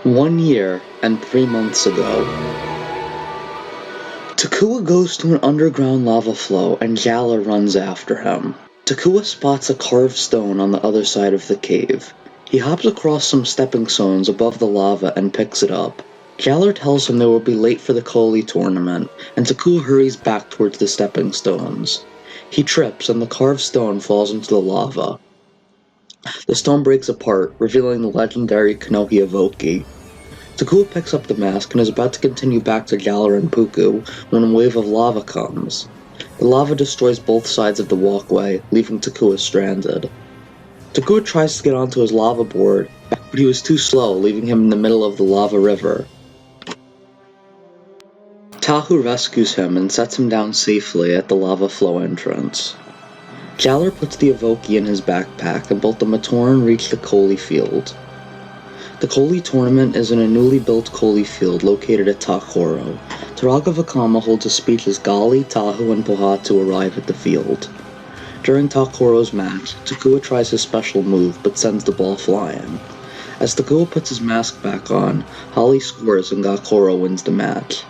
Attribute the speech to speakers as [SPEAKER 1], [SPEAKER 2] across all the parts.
[SPEAKER 1] 1 year and 3 months ago. Takua goes to an underground lava flow and Xabla runs after him. Takua spots a carved stone on the other side of the cave. He hops across some stepping stones above the lava and picks it up. Xabla tells him they will be late for the Koli tournament, and Takua hurries back towards the stepping stones. He trips and the carved stone falls into the lava. The stone breaks apart, revealing the legendary Konoha Evoki. Takua picks up the mask and is about to continue back to Xabla and Puku when a wave of lava comes. The lava destroys both sides of the walkway, leaving Takua stranded. Takua tries to get onto his lava board, but he was too slow, leaving him in the middle of the lava river. Tahu rescues him and sets him down safely at the lava flow entrance. Xabla puts the Evoki in his backpack and both the Matoran reach the Koli field. The Koli tournament is in a newly built Koli field located at Takoro. Turaga Vakama holds a speech as Gali, Tahu, and Pohatu arrive at the field. During Takoro's match, Takua tries his special move but sends the ball flying. As Takua puts his mask back on, Holly scores and Gakoro wins the match.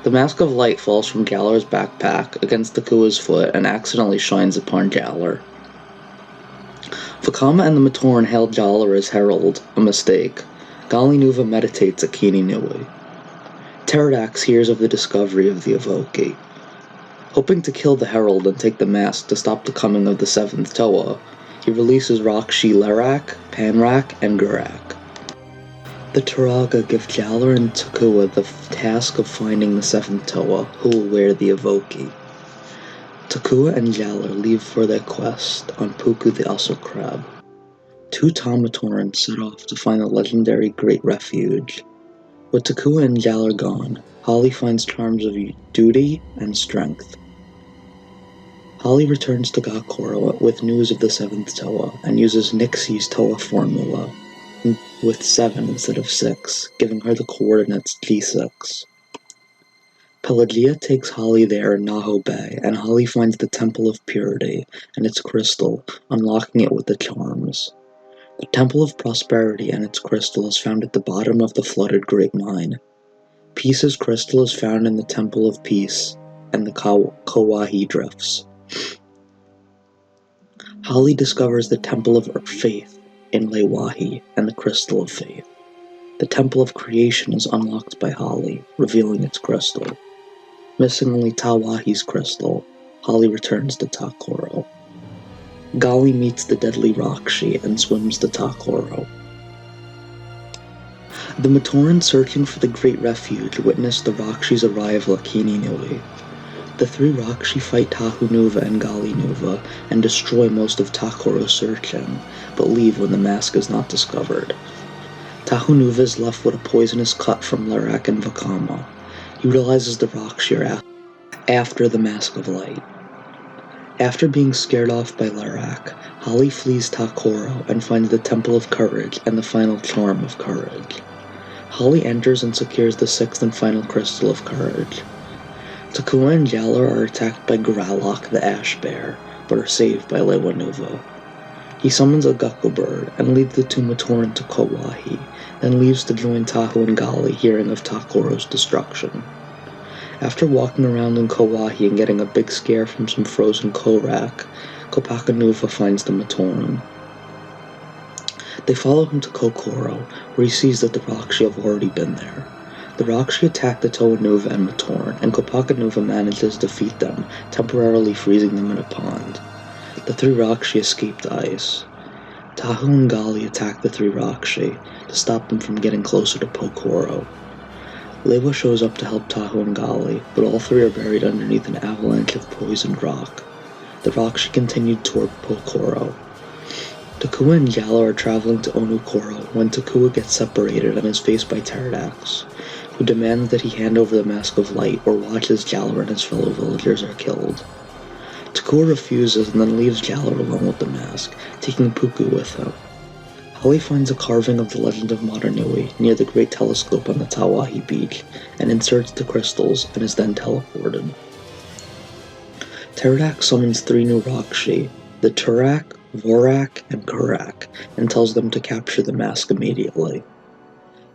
[SPEAKER 1] The Mask of Light falls from Galar's backpack against Takua's foot and accidentally shines upon Galar. Vakama and the Matoran hail Xabla as Herald, a mistake. Gali Nuva meditates at Kini Nui. Pterodax hears of the discovery of the Evoki. Hoping to kill the Herald and take the mask to stop the coming of the Seventh Toa, he releases Rakshi Lerak, Panrak, and Gurak. The Turaga give Xabla and Takua the task of finding the Seventh Toa, who will wear the Evoki. Takua and Xabla leave for their quest on Puku the Usher Crab. 2 Tamatorans set off to find the legendary Great Refuge. With Takua and Xabla gone, Holly finds charms of duty and strength. Holly returns to Gakoro with news of the Seventh Toa and uses Nixie's Toa formula with 7 instead of 6, giving her the coordinates G6. Pelagia takes Holly there in Naho Bay, and Holly finds the Temple of Purity and its crystal, unlocking it with the charms. The Temple of Prosperity and its crystal is found at the bottom of the flooded Great Mine. Peace's crystal is found in the Temple of Peace and the Kauai Drifts. Holly discovers the Temple of Faith in Lewahi and the Crystal of Faith. The Temple of Creation is unlocked by Holly, revealing its crystal. Missing only Tawahi's crystal, Holly returns to Takoro. Gali meets the deadly Rakshi and swims to Takoro. The Matoran searching for the Great Refuge witness the Rakshi's arrival at Kini Nui. The 3 Rakshi fight Tahu Nuva and Gali Nuva and destroy most of Takoro's searching, but leave when the mask is not discovered. Tahu Nuva is left with a poisonous cut from Lerak and Vakama. He realizes the Rakshi are after the Mask of Light. After being scared off by Lerak, Holly flees Takoro and finds the Temple of Courage and the final charm of Courage. Holly enters and secures the 6th and final crystal of Courage. Takua and Xabla are attacked by Gralok the Ash Bear, but are saved by Lewa Nuva. He summons a Gukko bird and leads the 2 Matoran to Kauai, then leaves to join Tahu and Gali, hearing of Takoro's destruction. After walking around in Kauai and getting a big scare from some frozen Korak, Kopaka Nuva finds the Matoran. They follow him to Kokoro, where he sees that the Rakshi have already been there. The Rakshi attack the Toa Nuva and Matoran, and Kopaka Nuva manages to defeat them, temporarily freezing them in a pond. The 3 Rakshi escape the ice. Tahu and Gali attack the 3 Rakshi to stop them from getting closer to Pokoro. Lewa shows up to help Tahu and Gali, but all 3 are buried underneath an avalanche of poisoned rock. The Rakshi continued toward Pokoro. Takua and Xabla are traveling to Onukoro when Takua gets separated and is faced by Pterodax, who demands that he hand over the Mask of Light or watch as Xabla and his fellow villagers are killed. Takua refuses and then leaves Xabla alone with the mask, taking Puku with him. Holly finds a carving of the Legend of Motunui near the Great Telescope on the Tawahi beach and inserts the crystals and is then teleported. Pterodax summons 3 new Rakshi, the Turak, Vorak, and Kurak, and tells them to capture the mask immediately.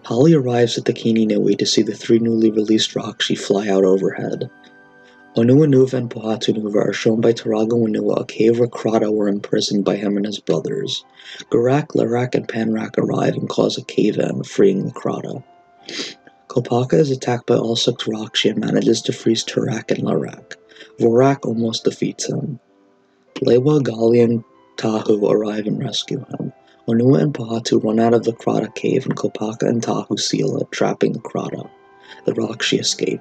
[SPEAKER 1] Holly arrives at the Kininui to see the three newly released Rakshi fly out overhead. Onua Nuva and Pohatu Nuva are shown by Turaga Wanua a cave where Krata were imprisoned by him and his brothers. Garak, Larak, and Panrak arrive and cause a cave-in, freeing the Krata. Kopaka is attacked by all six Rakshi and manages to freeze Turak and Larak. Vorak almost defeats him. Lewa, Gali, and Tahu arrive and rescue him. Onua and Pohatu run out of the Krata cave and Kopaka and Tahu seal it, trapping the Krata. The Rakshi escape.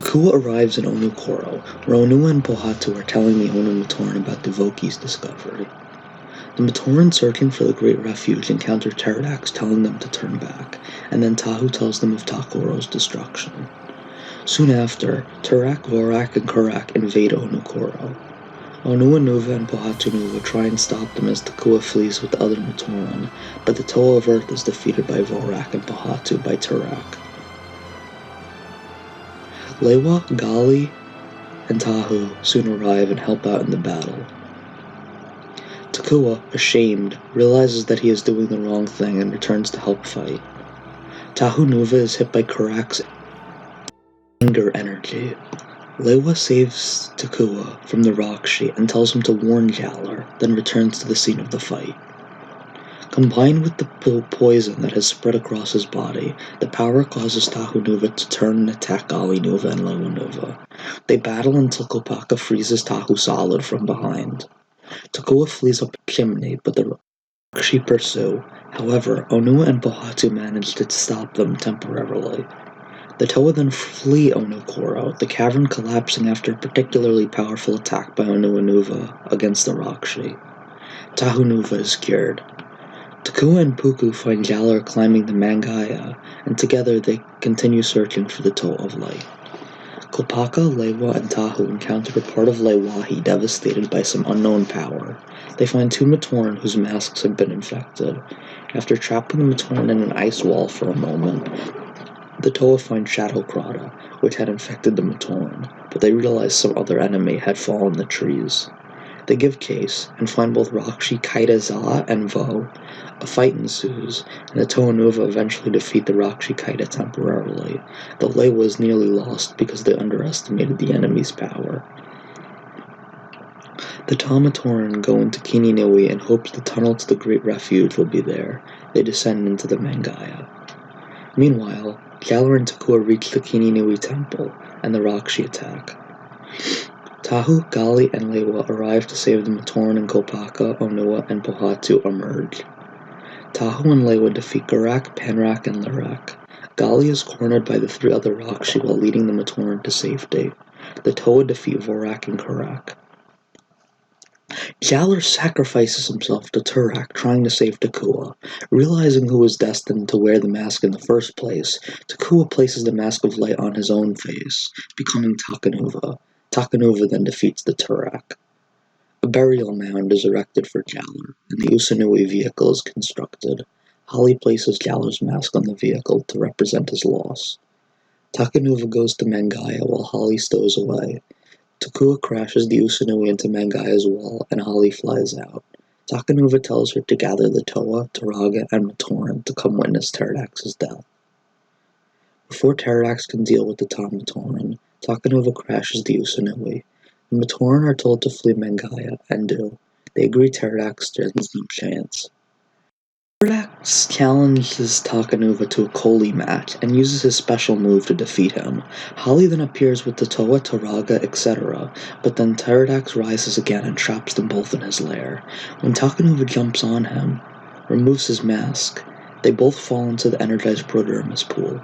[SPEAKER 1] Kua arrives in Onukoro, where Onua and Pohatu are telling the Onu Matoran about Devoki's discovery. The Matoran searching for the Great Refuge encounter Pterodax telling them to turn back, and then Tahu tells them of Takoro's destruction. Soon after, Turak, Vorak, and Kurak invade Onukoro. Onua Nuva and Pohatu Nuva try and stop them as Takua flees with the other Matoran, but the Toa of Earth is defeated by Vorak and Pohatu by Turak. Lewa, Gali, and Tahu soon arrive and help out in the battle. Takua, ashamed, realizes that he is doing the wrong thing and returns to help fight. Tahu Nuva is hit by Kurak's anger energy. Lewa saves Takua from the Rakshi and tells him to warn Galar, then returns to the scene of the fight. Combined with the poison that has spread across his body, the power causes Tahu Nuva to turn and attack Gali Nuva and Lewa Nuva. They battle until Kopaka freezes Tahu solid from behind. Takua flees up a chimney, but the Rakshi pursue. However, Onua and Pohatu manage to stop them temporarily. The Toa then flee Onukoro, the cavern collapsing after a particularly powerful attack by Onua Nuva against the Rakshi. Tahu Nuva is cured. Takua and Puku find Galar climbing the Mangaya, and together they continue searching for the Toa of Light. Kopaka, Lewa, and Tahu encounter a part of Lewahi devastated by some unknown power. They find two Matoran whose masks have been infected. After trapping the Matoran in an ice wall for a moment, the Toa find Shadow Krata, which had infected the Matoran, but they realize some other enemy had fallen the trees. They give chase, and find both Rakshi Kaita Za and Vo. A fight ensues, and the Toa Nuva eventually defeat the Rakshi Kaita temporarily, though Lewa is nearly lost because they underestimated the enemy's power. The Tamatoran go into Kininui and hope the tunnel to the Great Refuge will be there. They descend into the Mangaya. Meanwhile, Galar and Takua reach the Kininui Temple, and the Rakshi attack. Tahu, Gali, and Lewa arrive to save the Matoran, and Kopaka, Onua, and Pohatu emerge. Tahu and Lewa defeat Garak, Panrak, and Larak. Gali is cornered by the three other Rakshi while leading the Matoran to safety. The Toa defeat Vorak and Kurak. Galar sacrifices himself to Turak, trying to save Takua. Realizing who was destined to wear the mask in the first place, Takua places the Mask of Light on his own face, becoming Takanuva. Takanuva then defeats the Turak. A burial mound is erected for Galar, and the Usanui vehicle is constructed. Holly places Galar's mask on the vehicle to represent his loss. Takanuva goes to Mangaya while Holly stows away. Takua crashes the Usanui into Mangaya's wall, and Holly flies out. Takanuva tells her to gather the Toa, Turaga, and Matoran to come witness Pterodax's death. Before Pterodax can deal with the Matoran, Takanuva crashes the Usanui. The Matoran are told to flee Mangaya, and do. They agree Pterodax stands no chance. Pterodax challenges Takanuva to a Koli match and uses his special move to defeat him. Holly then appears with the Toa, Turaga, etc., but then Pterodax rises again and traps them both in his lair. When Takanuva jumps on him, removes his mask, they both fall into the energized Prodermis pool.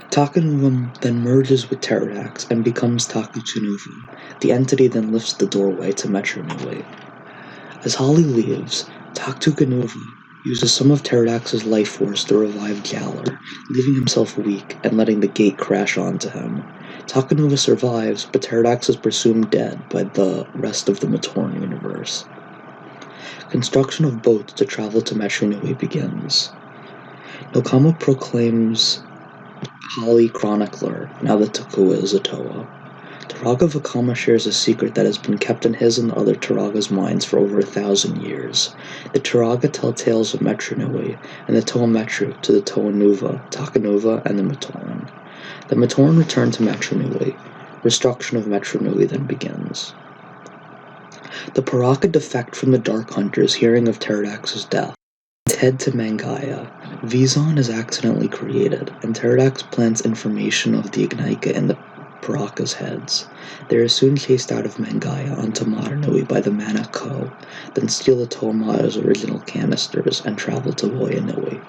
[SPEAKER 1] Takanuva then merges with Pterodax and becomes Takuchunuva. The entity then lifts the doorway to Metronui. As Holly leaves, Takuchunuva uses some of Pterodax's life force to revive Galar, leaving himself weak and letting the gate crash onto him. Takanuva survives, but Pterodax is presumed dead by the rest of the Matoran universe. Construction of boats to travel to Metronui begins. Nokama proclaims Holly Chronicler, now that Takua is a Toa. Turaga Vakama shares a secret that has been kept in his and the other Turaga's minds for over 1,000 years. The Turaga tell tales of Metronui, and the Toa Metru to the Toa Nuva, Takanuva, and the Matoran. The Matoran return to Metronui. Destruction of Metronui then begins. The Paraka defect from the Dark Hunters, hearing of Pterodax's death, and head to Mangaya. Vizon is accidentally created, and Pterodax plants information of the Ignika in the Paraka's heads. They are soon chased out of Mangaya onto Maranui by the Mana Ko, then steal the Toamata's original canisters and travel to Voyanui.